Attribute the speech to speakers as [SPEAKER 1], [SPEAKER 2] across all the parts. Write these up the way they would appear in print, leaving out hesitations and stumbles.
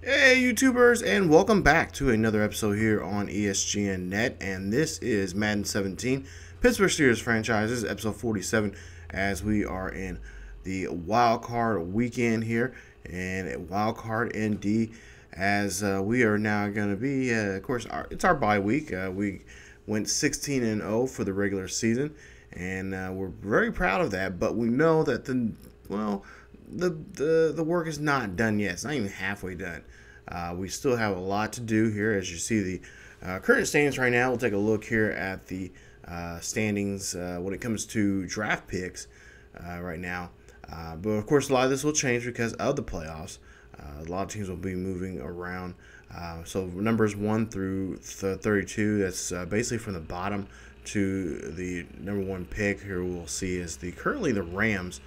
[SPEAKER 1] Hey YouTubers, and welcome back to another episode here on ESGNet, and this is Madden 17 Pittsburgh Steelers franchises episode 47, as we are in the wild card weekend here, and wild card ND, as we are now going to be of course it's our bye week. We went 16-0 for the regular season, and we're very proud of that, but we know that the work is not done yet. It's not even halfway done. We still have a lot to do here. As you see the current standings right now, we'll take a look here at the standings when it comes to draft picks right now. But of course, a lot of this will change because of the playoffs. A lot of teams will be moving around. So numbers 1 through 32, that's basically from the bottom to the number 1 pick. Here we'll see is currently the Rams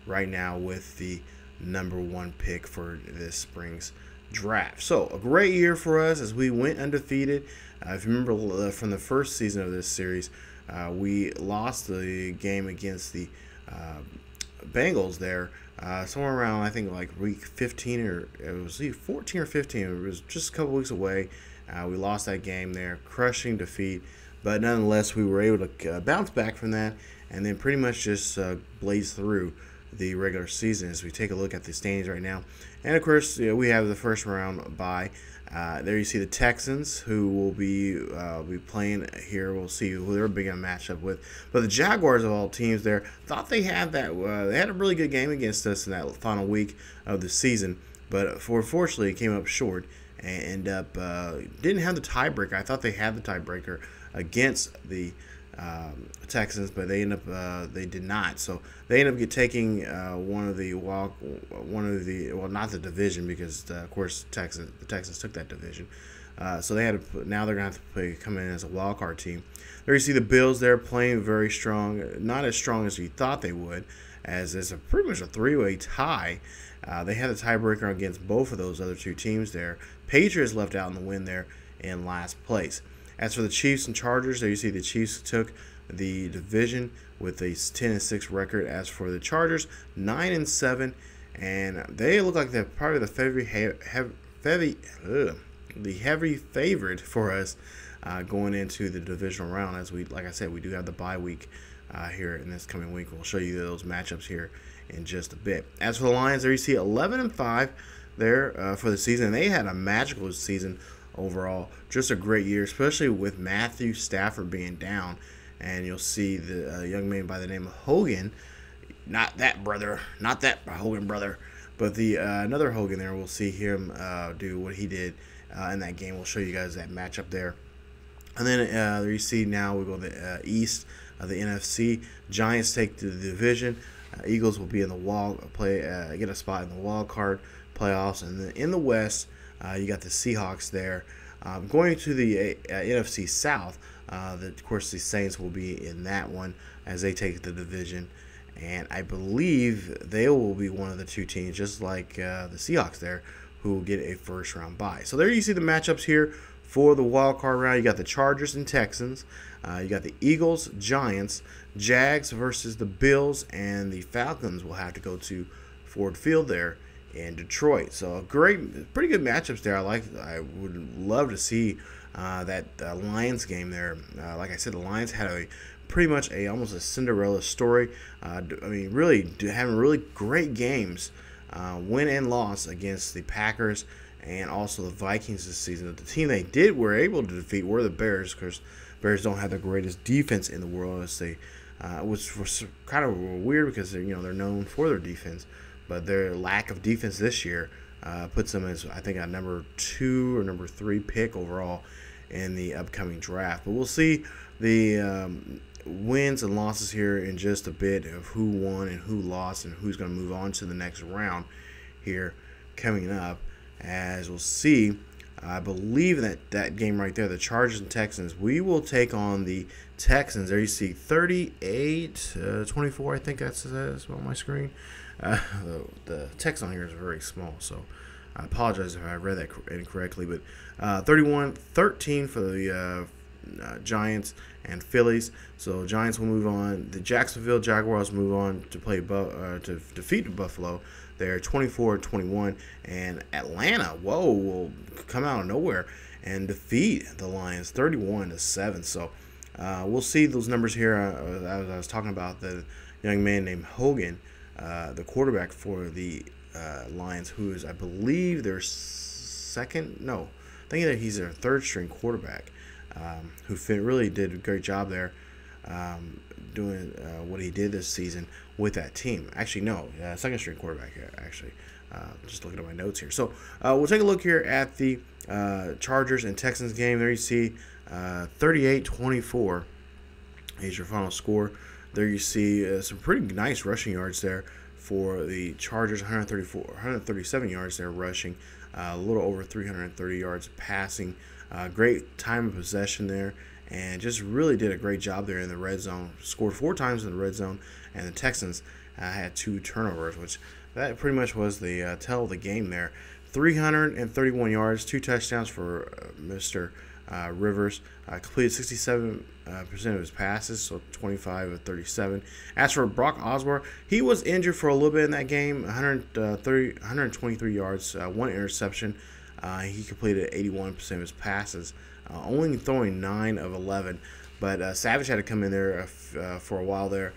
[SPEAKER 1] right now with the number 1 pick for this spring's draft. So a great year for us as we went undefeated. If you remember from the first season of this series, we lost the game against the Bengals there somewhere around, I think, like week 15, or it was 14 or 15. It was just a couple weeks away. We lost that game there, crushing defeat, but nonetheless we were able to bounce back from that and then pretty much just blaze through the regular season. As we take a look at the standings right now, and of course, we have the first round bye. There you see the Texans, who will be playing here. We'll see who they're beginning to match up with. But the Jaguars of all teams there thought they had that. They had a really good game against us in that final week of the season, but unfortunately it came up short and didn't have the tiebreaker. I thought they had the tiebreaker against the Texans, but they did not. So they ended up taking not the division, because of course the Texans took that division. So they had to, now they're gonna have to come in as a wild card team. There you see the Bills there playing very strong, not as strong as we thought they would, as it's pretty much a three-way tie. They had a tiebreaker against both of those other two teams there. Patriots left out in the win there in last place. As for the Chiefs and Chargers, there you see the Chiefs took the division with a 10-6 record. As for the Chargers, 9-7, and they look like they're probably the heavy favorite for us going into the divisional round. As like I said, we do have the bye week here in this coming week. We'll show you those matchups here in just a bit. As for the Lions, there you see 11-5 there for the season. They had a magical season overall. Just a great year, especially with Matthew Stafford being down. And you'll see the young man by the name of Hogan, not that Hogan brother, but the another Hogan there. We'll see him do what he did in that game. We'll show you guys that matchup there. And then there you see now we go to the east of the NFC. Giants take the division. Eagles will be in the get a spot in the wild card playoffs. And then in the West, you got the Seahawks there. Going to the NFC South, of course the Saints will be in that one as they take the division. And I believe they will be one of the two teams, just like the Seahawks there, who will get a first round bye. So there you see the matchups here for the wild card round. You got the Chargers and Texans. You got the Eagles, Giants, Jags versus the Bills, and the Falcons will have to go to Ford Field there in Detroit. So pretty good matchups there. I would love to see that Lions game there. Like I said, the Lions had pretty much almost a Cinderella story. I mean, really having really great games, win and loss against the Packers and also the Vikings this season. The team they were able to defeat were the Bears, because Bears don't have the greatest defense in the world, as they which was kind of weird because they're known for their defense. But their lack of defense this year puts them as, I think, a number 2 or number 3 pick overall in the upcoming draft. But we'll see the wins and losses here in just a bit, of who won and who lost and who's going to move on to the next round here coming up. As we'll see, I believe that game right there, the Chargers and Texans, we will take on the Texans. There you see 38-24, I think that says on my screen. The text on here is very small, so I apologize if I read that incorrectly. But 31-13 for the Giants and Phillies. So Giants will move on. The Jacksonville Jaguars move on to play to defeat Buffalo. there, 24-21, and Atlanta, whoa, will come out of nowhere and defeat the Lions 31-7. So we'll see those numbers here. As I was talking about the young man named Hogan, the quarterback for the Lions, who is, I believe, their second, no, I think that he's their third string quarterback, who really did a great job there, doing what he did this season with that team. Actually, no, second string quarterback here, actually. Just looking at my notes here. So we'll take a look here at the Chargers and Texans game. There you see 38-24 is your final score. There you see some pretty nice rushing yards there for the Chargers, 137 yards there rushing, a little over 330 yards passing. Great time of possession there, and just really did a great job there in the red zone. Scored 4 times in the red zone, and the Texans had 2 turnovers, which that pretty much was the tell of the game there. 331 yards, 2 touchdowns for Mr. Rivers. Completed 67% of his passes, so 25 of 37. As for Brock Osweiler, he was injured for a little bit in that game. 123 yards, 1 interception. He completed 81% of his passes, only throwing 9 of 11. But Savage had to come in there for a while there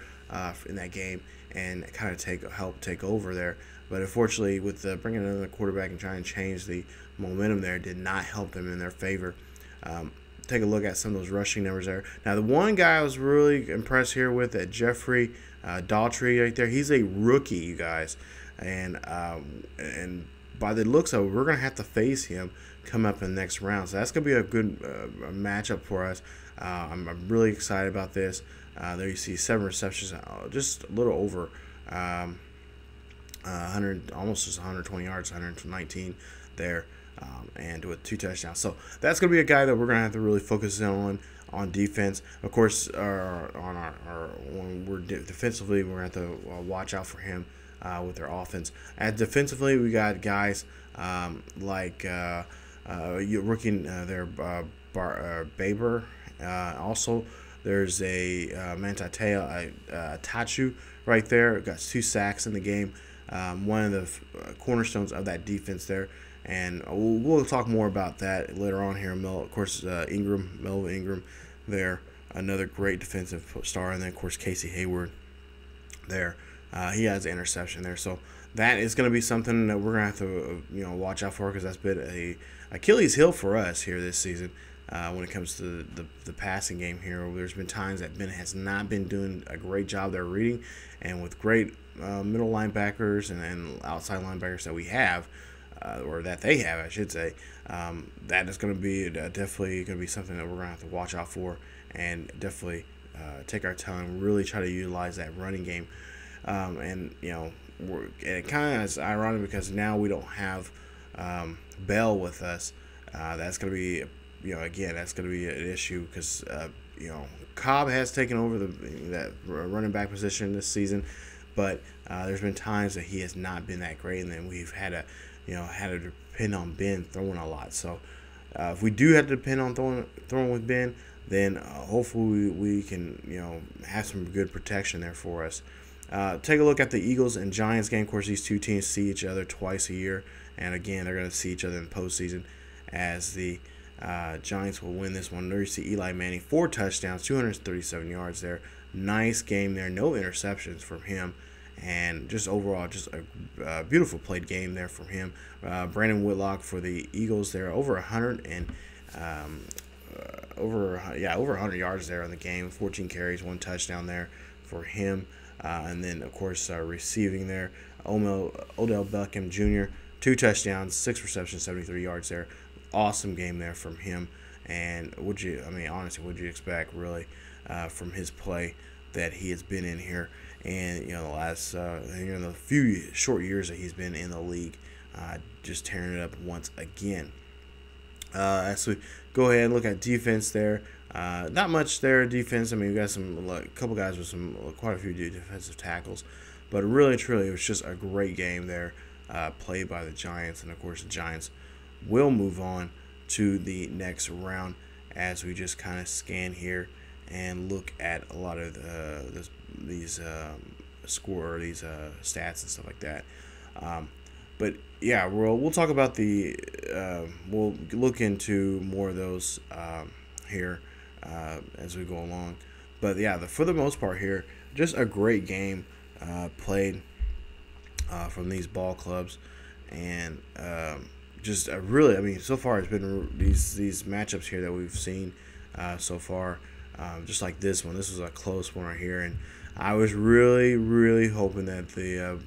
[SPEAKER 1] in that game and kind of help take over there. But unfortunately, with bringing another quarterback and trying to change the momentum there, did not help them in their favor. Take a look at some of those rushing numbers there. Now, the one guy I was really impressed here with, Jeffrey Daughtry right there. He's a rookie, you guys, and by the looks of it, we're gonna have to face him come up in the next round. So that's gonna be a good matchup for us. I'm really excited about this. There you see 7 receptions, just a little over 100, almost just 120 yards, 119 there. And with 2 touchdowns. So that's going to be a guy that we're going to have to really focus on defense. Of course, when we're defensively, we're going to have to watch out for him with their offense. Defensively, we got guys like rookie there, Baber. Also, there's a Manti Tachu right there. Got 2 sacks in the game. One of the cornerstones of that defense there. And we'll talk more about that later on here. Of course, Melvin Ingram there, another great defensive star. And then, of course, Casey Hayward there. He has an interception there. So that is going to be something that we're going to have to watch out for, because that's been a Achilles heel for us here this season when it comes to the passing game here. There's been times that Ben has not been doing a great job there reading, and with great middle linebackers and outside linebackers that we have, or that they have, I should say, that is going to be definitely going to be something that we're going to have to watch out for, and definitely take our time, really try to utilize that running game. And it kind of is ironic because now we don't have Bell with us. That's going to be, again, that's going to be an issue because Cobb has taken over that running back position this season, but there's been times that he has not been that great, and then we've had to depend on Ben throwing a lot. So if we do have to depend on throwing with Ben, then hopefully we can have some good protection there for us. Take a look at the Eagles and Giants game. Of course, these two teams see each other twice a year, and again, they're going to see each other in the postseason, as the Giants will win this one. There you see Eli Manning, 4 touchdowns, 237 yards there. Nice game there, no interceptions from him, and just overall, just a beautiful played game there from him. Brandon Whitlock for the Eagles there, over 100 yards there in the game, 14 carries, 1 touchdown there for him. And then, of course, receiving there, Odell Beckham Jr., 2 touchdowns, 6 receptions, 73 yards there. Awesome game there from him. And honestly, would you expect really from his play that he has been in here, and the last the few short years that he's been in the league, just tearing it up once again. As we go ahead and look at defense there, not much there defense. We got a couple guys with quite a few defensive tackles, but really truly it was just a great game there played by the Giants. And of course the Giants will move on to the next round, as we just kind of scan here and look at a lot of these stats and stuff like that. But yeah, we'll talk about we'll look into more of those here as we go along. But yeah, for the most part here, just a great game played from these ball clubs, and just really, I mean, so far it's been these matchups here that we've seen so far. Just like this one, this was a close one right here, and I was really hoping that the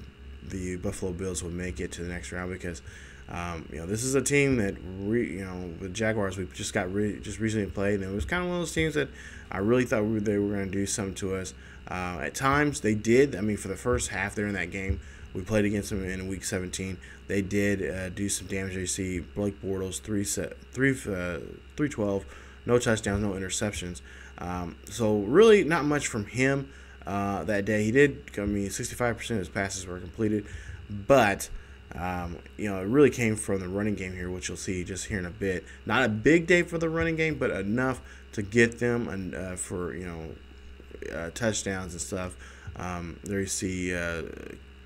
[SPEAKER 1] Buffalo Bills would make it to the next round, because this is a team that the Jaguars we just recently played, and it was kind of one of those teams that I really thought they were going to do something to us. At times they did. I mean, for the first half there in that game, we played against them in Week 17. They did do some damage. You see Blake Bortles 312, no touchdowns, no interceptions. So really not much from him that day. He did. I mean, 65% of his passes were completed, but it really came from the running game here, which you'll see just here in a bit. Not a big day for the running game, but enough to get them and for touchdowns and stuff. There you see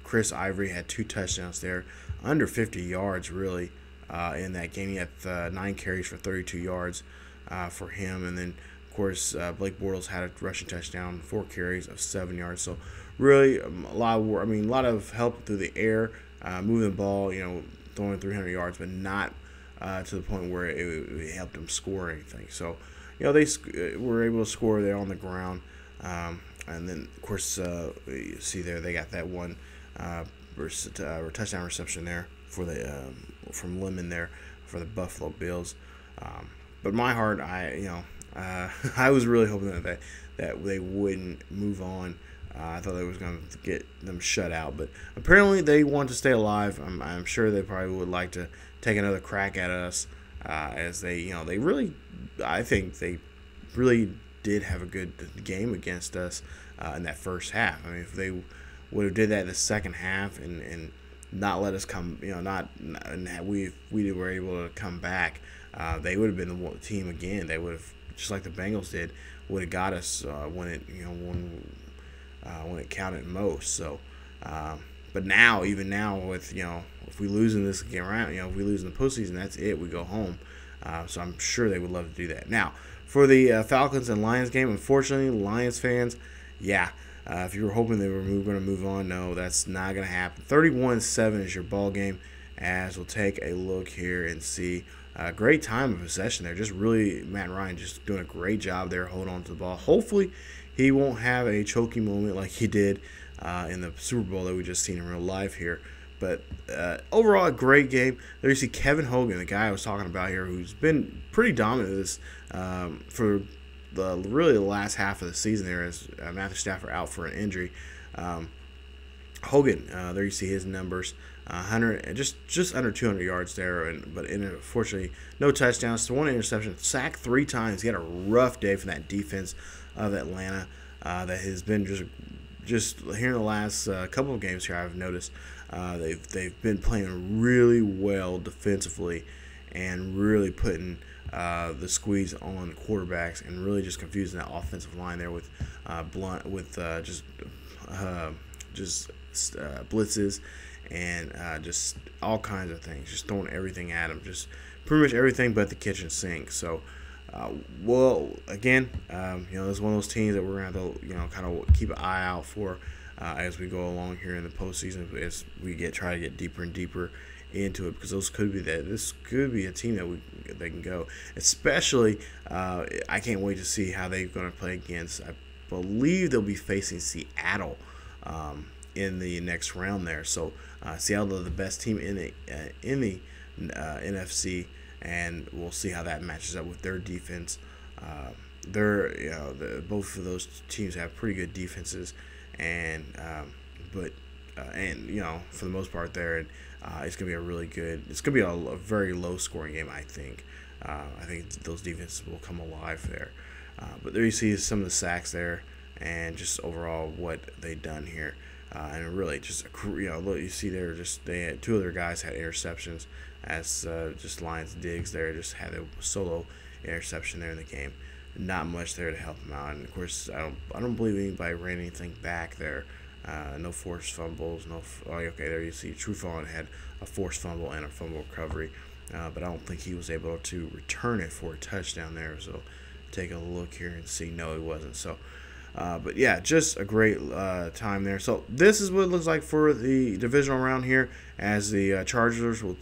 [SPEAKER 1] Chris Ivory had 2 touchdowns there, under 50 yards really in that game. He had 9 carries for 32 yards for him, and then of course Blake Bortles had a rushing touchdown, 4 carries of 7 yards. So really a lot of help through the air, moving the ball, throwing 300 yards, but not to the point where it helped them score anything. So they were able to score there on the ground. And then, of course, you see there they got that one touchdown reception there for from Lemon there for the Buffalo Bills. But my heart, I was really hoping that they wouldn't move on. I thought they was going to get them shut out, but apparently they want to stay alive. I'm sure they probably would like to take another crack at us, as they really, I think they really did have a good game against us in that first half. I mean, if they would have did that in the second half and not let us come, we were able to come back, they would have been the team again. They would have, just like the Bengals did, would have got us when it counted most. So, but now, even now, with if we lose in this game round, if we lose in the postseason, that's it. We go home. So I'm sure they would love to do that. Now, for the Falcons and Lions game, unfortunately, Lions fans, if you were hoping they were going to move on, no, that's not going to happen. 31-7 is your ball game, as we'll take a look here and see. Great time of possession there. Just really, Matt Ryan just doing a great job there, holding on to the ball. Hopefully, he won't have a choking moment like he did in the Super Bowl that we just seen in real life here. But overall, a great game. There you see Kevin Hogan, the guy I was talking about here, who's been pretty dominant for the last half of the season there, as Matthew Stafford out for an injury. Hogan, there you see his numbers, 100, just under 200 yards there, but unfortunately no touchdowns, 1 interception, sacked 3 times. He had a rough day for that defense of Atlanta that has been just here in the last couple of games here. I've noticed they've been playing really well defensively and really putting the squeeze on quarterbacks and really just confusing that offensive line there with blitzes and just all kinds of things, just throwing everything at them, just pretty much everything but the kitchen sink. So, again, it's one of those teams that we're going to have to, kind of keep an eye out for as we go along here in the postseason, as we try to get deeper and deeper into it, because this could be a team that they can go. Especially, I can't wait to see how they're going to play against. I believe they'll be facing Seattle in the next round there. So Seattle is the best team in the NFC, and we'll see how that matches up with their defense. Both of those teams have pretty good defenses, and for the most part there, and it's gonna be it's gonna be a very low scoring game. I think those defenses will come alive there. But there you see some of the sacks there, and just overall what they've done here. And really, just look, you see there, they had 2 other guys had interceptions, as just Lions Diggs there just had a solo interception there in the game. Not much there to help him out, and of course I don't believe anybody ran anything back there No forced fumbles. Okay, there you see Trufant had a forced fumble and a fumble recovery, but I don't think he was able to return it for a touchdown there. So take a look here and see. No, he wasn't. So, but yeah, just a great time there. So this is what it looks like for the divisional round here, as the Chargers will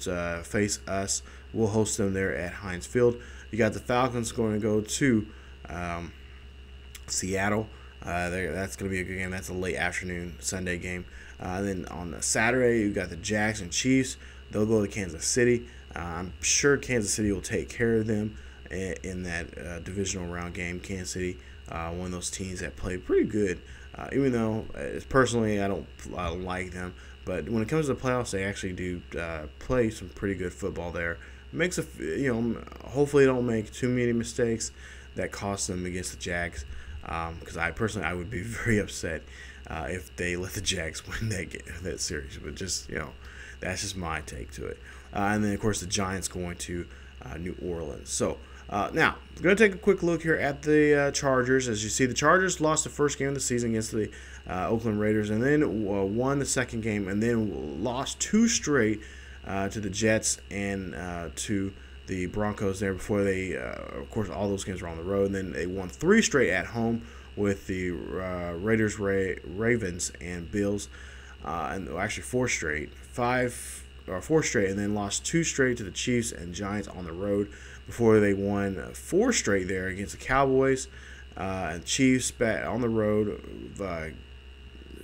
[SPEAKER 1] face us. We'll host them there at Heinz Field. You got the Falcons going to go to Seattle. That's going to be a good game. That's a late afternoon Sunday game. Then on the Saturday, you got the Jags and Chiefs. They'll go to Kansas City. I'm sure Kansas City will take care of them in that divisional round game. Kansas City, one of those teams that play pretty good, even though personally I don't like them. But when it comes to the playoffs, they actually do play some pretty good football there. Makes hopefully they don't make too many mistakes that cost them against the Jags. Because I would be very upset if they let the Jags win that series. But just that's just my take to it. And then of course the Giants going to New Orleans. So now we're going to take a quick look here at the Chargers. As you see, the Chargers lost the first game of the season against the Oakland Raiders, and then won the second game, and then lost 2 straight to the Jets and to the Broncos there before they, of course, all those games were on the road. And then they won 3 straight at home with the Raiders, Ravens, and Bills, and actually 4 straight, 4 straight, and then lost 2 straight to the Chiefs and Giants on the road before they won 4 straight there against the Cowboys, and Chiefs back on the road,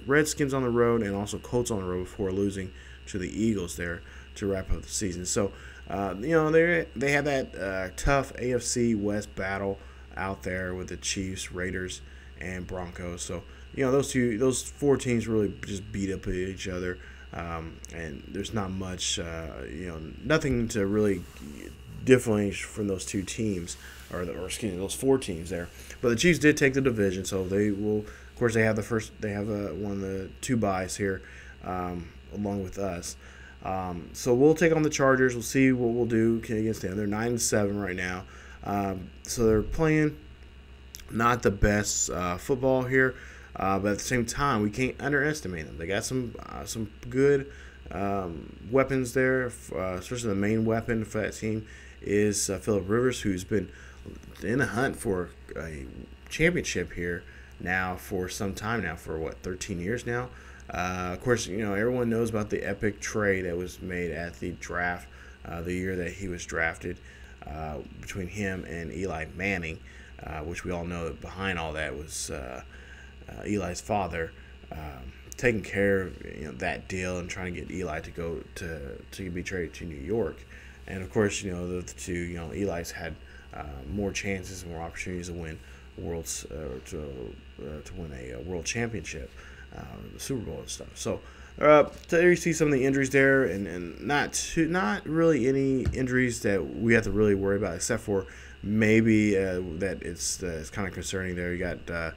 [SPEAKER 1] Redskins on the road, and also Colts on the road before losing to the Eagles there to wrap up the season. So they have that tough AFC West battle out there with the Chiefs, Raiders, and Broncos. So those 4 teams really just beat up each other, and there's not much, nothing to really differentiate from those 2 teams, or excuse me, those 4 teams there. But the Chiefs did take the division, so they will. Of course, they have one of the 2 byes here, along with us. So we'll take on the Chargers. We'll see what we'll do against them. They're 9-7 right now. So they're playing not the best football here, but at the same time, we can't underestimate them. They got some good weapons there, especially the main weapon for that team is Phillip Rivers, who's been in the hunt for a championship here now for some time now, for 13 years now. Of course, everyone knows about the epic trade that was made at the draft, the year that he was drafted, between him and Eli Manning, which we all know that behind all that was Eli's father taking care of that deal and trying to get Eli to go to be traded to New York. And of course, the 2, Eli's had more chances and more opportunities to win to win a world championship, the Super Bowl and stuff. So there you see some of the injuries there, and not really any injuries that we have to really worry about, except for maybe that it's kind of concerning there. You got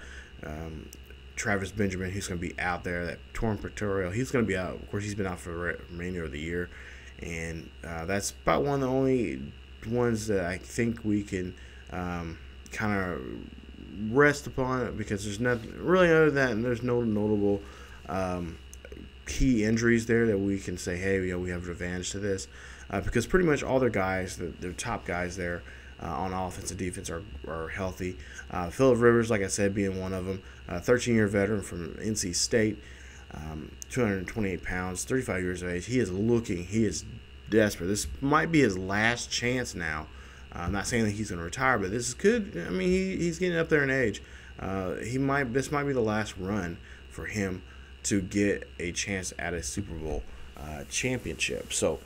[SPEAKER 1] Travis Benjamin, who's going to be out there, that torn pectoral. He's going to be out. Of course, he's been out for the remainder of the year, and that's about one of the only ones that I think we can kind of rest upon it, because there's nothing really other than that, and there's no notable key injuries there that we can say, hey, we have advantage to this, because pretty much all their guys, their top guys there on offense and defense are healthy. Phillip Rivers, like I said, being one of them, 13-year veteran from NC State, 228 pounds, 35 years of age. He is desperate. This might be his last chance now. I'm not saying that he's going to retire, but this could. I mean, he's getting up there in age. This might be the last run for him to get a chance at a Super Bowl championship. So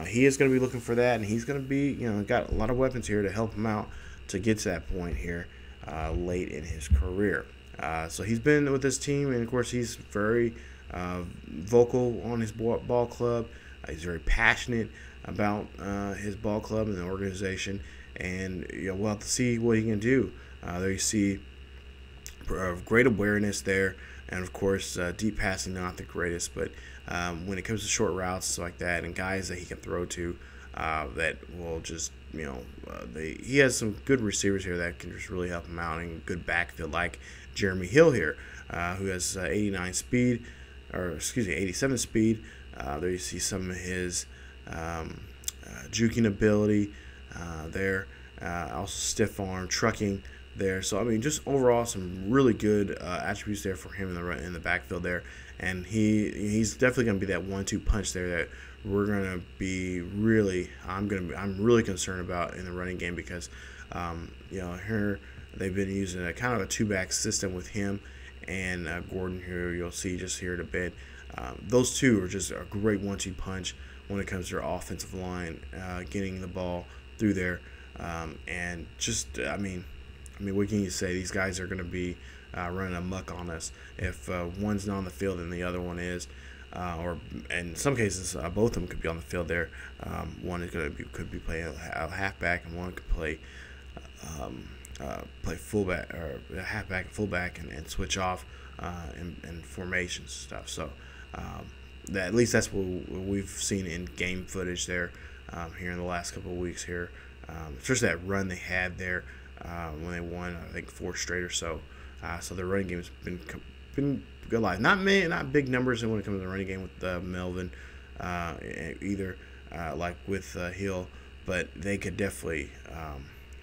[SPEAKER 1] he is going to be looking for that, and he's going to be, got a lot of weapons here to help him out to get to that point here late in his career. So he's been with this team, and of course he's very vocal on his ball club. He's very passionate about his ball club and the organization, and we'll have to see what he can do. There you see great awareness there, and of course deep passing, not the greatest, but when it comes to short routes like that and guys that he can throw to, that will just he has some good receivers here that can just really help him out, and good backfield like Jeremy Hill here, who has 89 speed, or excuse me, 87 speed. There you see some of his juking ability there. Also stiff arm, trucking there. So I mean, just overall some really good attributes there for him in the backfield there. And he's definitely going to be that 1-2 punch there that we're going to be really I'm really concerned about in the running game, because here they've been using a kind of a 2-back system with him and Gordon, who you'll see just here in a bit. Those two are just a great 1-2 punch when it comes to their offensive line, getting the ball through there, and just I mean, what can you say? These guys are going to be running amok on us if one's not on the field and the other one is, or in some cases both of them could be on the field there. One is could be playing a halfback, and one could play fullback, or halfback and fullback, and switch off in formations and stuff. So at least that's what we've seen in game footage there here in the last couple of weeks here, especially that run they had there when they won, I think, 4 straight or so. So the running game's been good live. Not big numbers when it comes to the running game with Melvin either, like with Hill, but they could definitely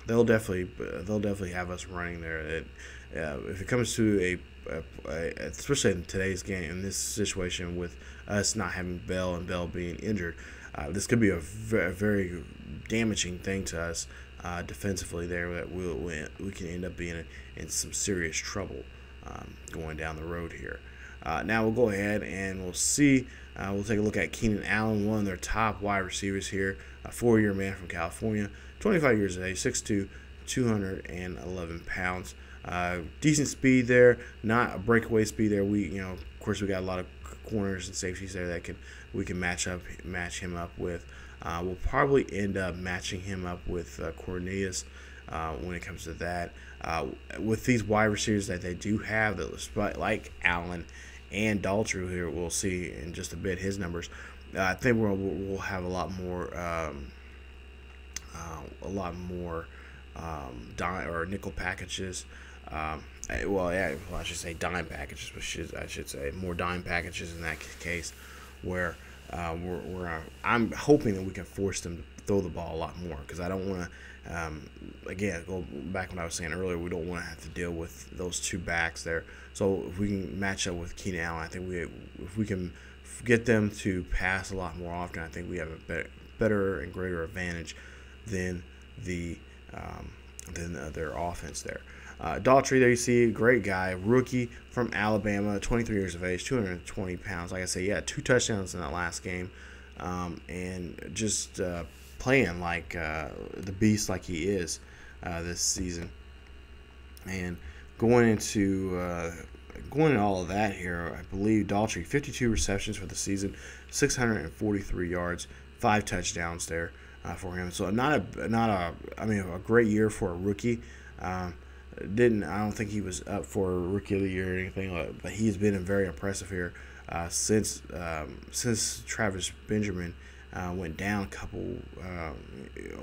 [SPEAKER 1] they'll definitely have us running there. If it comes to especially in today's game, in this situation with us not having Bell and Bell being injured, this could be a very damaging thing to us defensively there, that we can end up being in some serious trouble going down the road here. Now we'll go ahead and we'll see. We'll take a look at Keenan Allen, one of their top wide receivers here, a 4-year man from California, 25 years of age, 6'2", 211 pounds. Decent speed there, not a breakaway speed there. Of course, we got a lot of corners and safeties there that we can match him up with. We'll probably end up matching him up with Cornelius when it comes to that. With these wide receivers that they do have, that like Allen and Daltrey here, we'll see in just a bit his numbers. I think we'll have a lot more dime or nickel packages. I should say dime packages, but I should say more dime packages in that case, where I'm hoping that we can force them to throw the ball a lot more, because I don't want to, again, go back to what I was saying earlier, we don't want to have to deal with those 2 backs there. So if we can match up with Keenan Allen, I think if we can get them to pass a lot more often, I think we have a better and greater advantage than their offense there. Daltrey, there you see, great guy, rookie from Alabama, 23 years of age, 220 pounds. Like I say, yeah, 2 touchdowns in that last game, and just playing like the beast like he is this season. And going into all of that here, I believe Daltrey, 52 receptions for the season, 643 yards, 5 touchdowns there for him. So not a great year for a rookie. I don't think he was up for Rookie of the Year or anything, but he's been very impressive here since Travis Benjamin went down a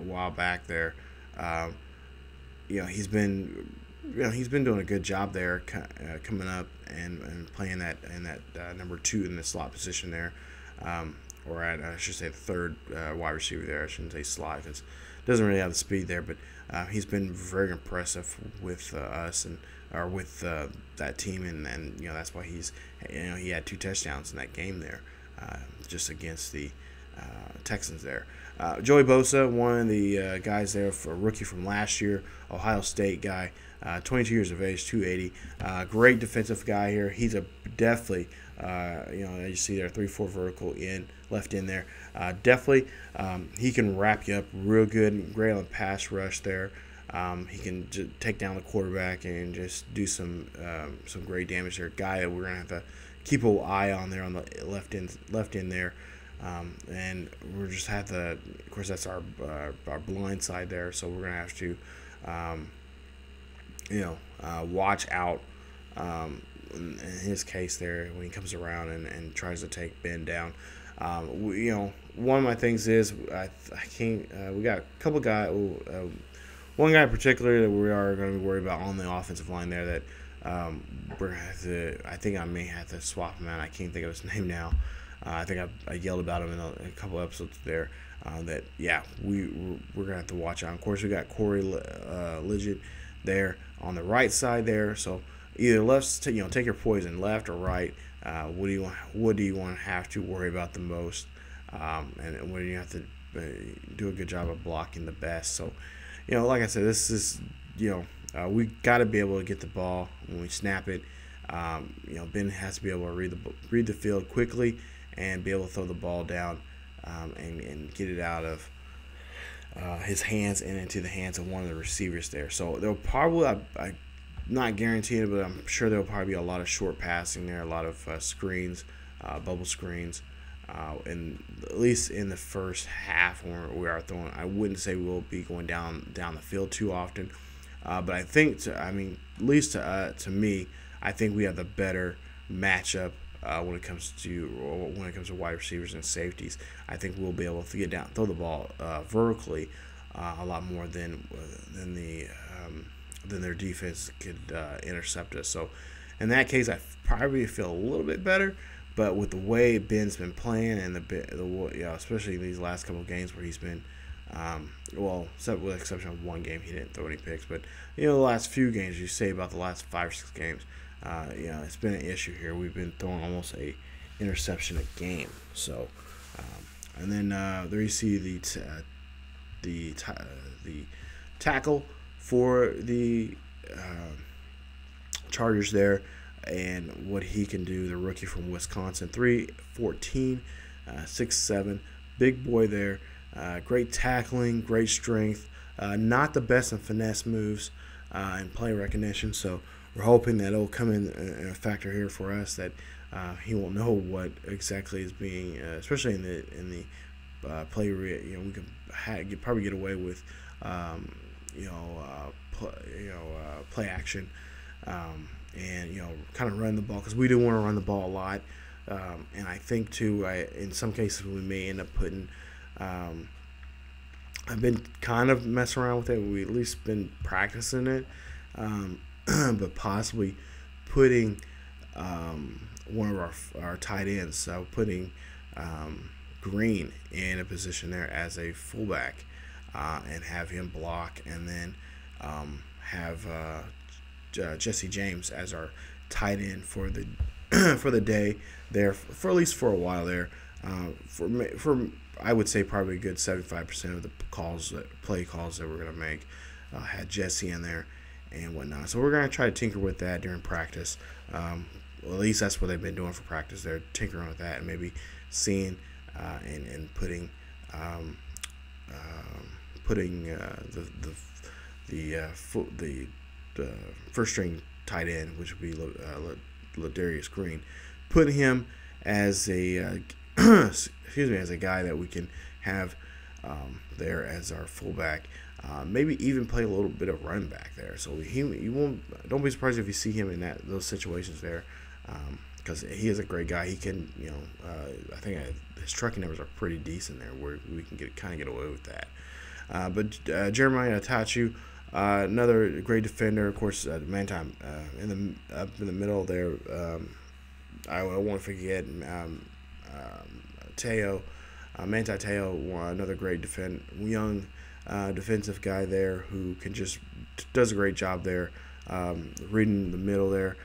[SPEAKER 1] while back there. He's been doing a good job there, coming up and playing that in that number 2 in the slot position there, or I should say the 3rd wide receiver there. I shouldn't say slot, because doesn't really have the speed there, but he's been very impressive with us or with that team, and that's why he had 2 touchdowns in that game there, just against the Texans there. Joey Bosa, one of the guys there for a rookie from last year, Ohio State guy, 22 years of age, 280. Great defensive guy here. He's definitely, as you see there, 3-4 vertical left in there. Definitely, he can wrap you up real good. Great on the pass rush there. He can just take down the quarterback and just do some great damage there. Guy that we're gonna have to keep an eye on there on the left end there. And we're just have to, of course, that's our blind side there, so we're gonna have to watch out in his case there when he comes around and tries to take Ben down. One of my things is we got a couple guys, one guy in particular that we are going to be worried about on the offensive line there, that we're gonna have to. I think I may have to swap him out. I can't think of his name now. I think I yelled about him in a couple episodes there. That yeah, we're gonna have to watch out. Of course, we got Corey Legit there on the right side there. So either take your poison, left or right. What do you want to have to worry about the most, and what do you have to do a good job of blocking the best? So, like I said, this is we got to be able to get the ball when we snap it. Ben has to be able to read the field quickly and be able to throw the ball down and get it out of his hands and into the hands of one of the receivers there. So they'll probably, I not guaranteed, but I'm sure there'll probably be a lot of short passing there, a lot of screens, bubble screens, and at least in the first half when we are throwing. I wouldn't say we'll be going down the field too often, but I think, at least to me, I think we have the better matchup when it comes to wide receivers and safeties. I think we'll be able to get down, throw the ball vertically a lot more than their defense could intercept us. So in that case, I probably feel a little bit better. But with the way Ben's been playing and especially these last couple of games where he's been, with the exception of one game, he didn't throw any picks. But the last few games, you say about the last 5 or 6 games, it's been an issue here. We've been throwing almost a interception a game. So, and then there you see the tackle for the Chargers there, and what he can do, the rookie from Wisconsin, 3'14", 6'7", big boy there, great tackling, great strength, not the best in finesse moves and play recognition, so we're hoping that it'll come in a factor here for us, that he won't know what exactly is being, especially in the play. We can probably get away with play action, and kind of run the ball, because we do want to run the ball a lot, and I think too, in some cases we may end up putting. I've been kind of messing around with it. We at least been practicing it, but possibly putting one of our tight ends, so putting Green in a position there as a fullback, and have him block, and then have Jesse James as our tight end for the for the day there, for at least for a while there. For I would say probably a good 75% of the play calls that we're gonna make had Jesse in there and whatnot. So we're gonna try to tinker with that during practice. Well, at least that's what they've been doing for practice. They're tinkering with that and maybe seeing and putting the first string tight end, which would be Ladarius Green, putting him as a as a guy that we can have there as our fullback. Maybe even play a little bit of running back there. So don't be surprised if you see him in those situations there, because he is a great guy. He can, I think his trucking numbers are pretty decent there, where we can get away with that. But Jeremiah Atachu, another great defender, of course. Man time up in the middle there. I won't forget Theo, Manti Theo, another great young defensive guy there who can does a great job there, reading the middle there.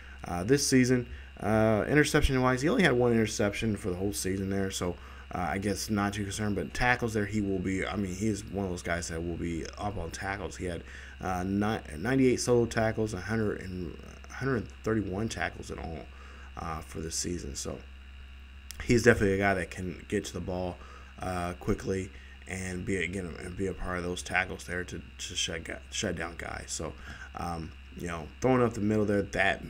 [SPEAKER 1] This season, interception wise, he only had 1 interception for the whole season there, so I guess not too concerned. But tackles there, he will be. He is one of those guys that will be up on tackles. He had 98 solo tackles, 131 tackles in all for the season. So he's definitely a guy that can get to the ball quickly and be a part of those tackles there to shut down guys. So throwing up the middle there, that's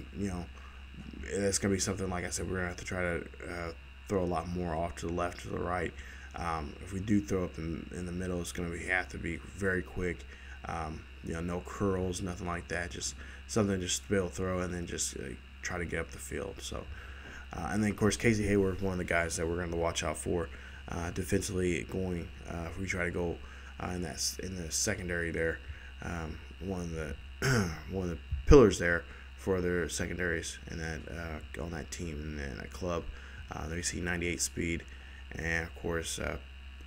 [SPEAKER 1] gonna be something, like I said, we're gonna have to try to throw a lot more off to the left, to the right. If we do throw up in the middle, it's gonna have to be very quick. No curls, nothing like that. Just something just to be able to throw and then just try to get up the field. So, and then of course Casey Hayward, one of the guys that we're going to watch out for defensively, going if we try to go in the secondary there. One of the pillars there for their secondaries and that on that team and then a club. There you see 98 speed, and of course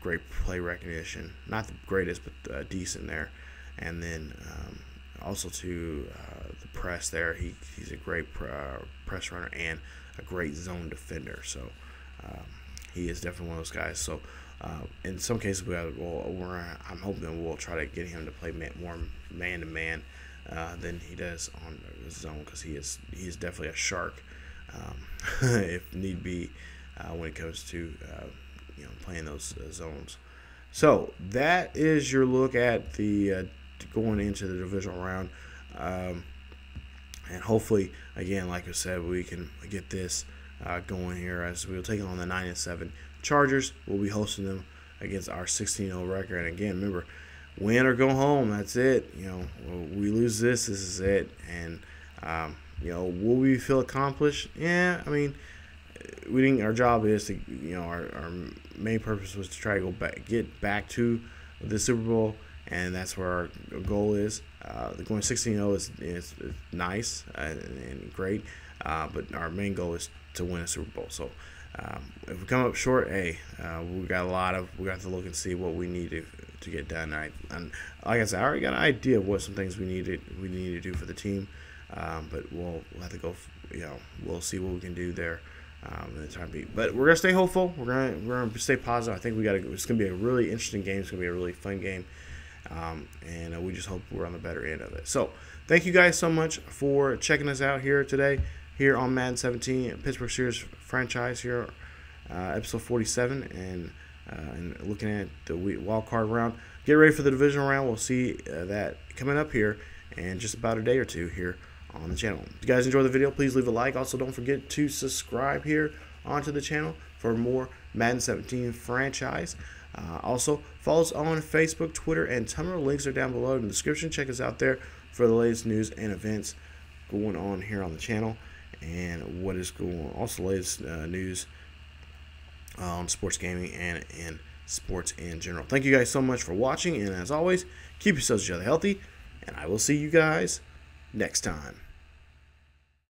[SPEAKER 1] great play recognition. Not the greatest, but decent there. And then also to the press there. He's a great press runner and a great zone defender. So he is definitely one of those guys. So in some cases, I'm hoping we'll try to get him to play more man-to-man than he does on the zone, because he is definitely a shark if need be when it comes to playing those zones. So that is your look at the going into the divisional round, and hopefully, again, like I said, we can get this going here as we'll take on the 9-7 Chargers. We'll be hosting them against our 16-0 record. And again, remember, win or go home. That's it. We lose this. This is it. And will we feel accomplished? Yeah. I mean, we didn't. Our job is to, our main purpose was to try to get back to the Super Bowl, and that's where our goal is. Going 16-0 is nice and great, but our main goal is to win a Super Bowl. So if we come up short, hey, we got to look and see what we need to get done. And like I said, I already got an idea of what some things we need to do for the team, but we'll have to go. We'll see what we can do there. In the time being, but we're gonna stay hopeful. We're gonna stay positive. I think it's gonna be a really interesting game. It's gonna be a really fun game, and we just hope we're on the better end of it. So thank you guys so much for checking us out here today, here on Madden 17 Pittsburgh Steelers franchise here, episode 47, and looking at the wild card round. Get ready for the divisional round. We'll see that coming up here in just about a day or two here on the channel. If you guys enjoyed the video, please leave a like. Also, don't forget to subscribe here onto the channel for more Madden 17 franchise. Also, follow us on Facebook, Twitter, and Tumblr. Links are down below in the description. Check us out there for the latest news and events going on here on the channel, and what is going on. Also, latest news on sports gaming and sports in general. Thank you guys so much for watching, and as always, keep yourselves each other healthy, and I will see you guys next time.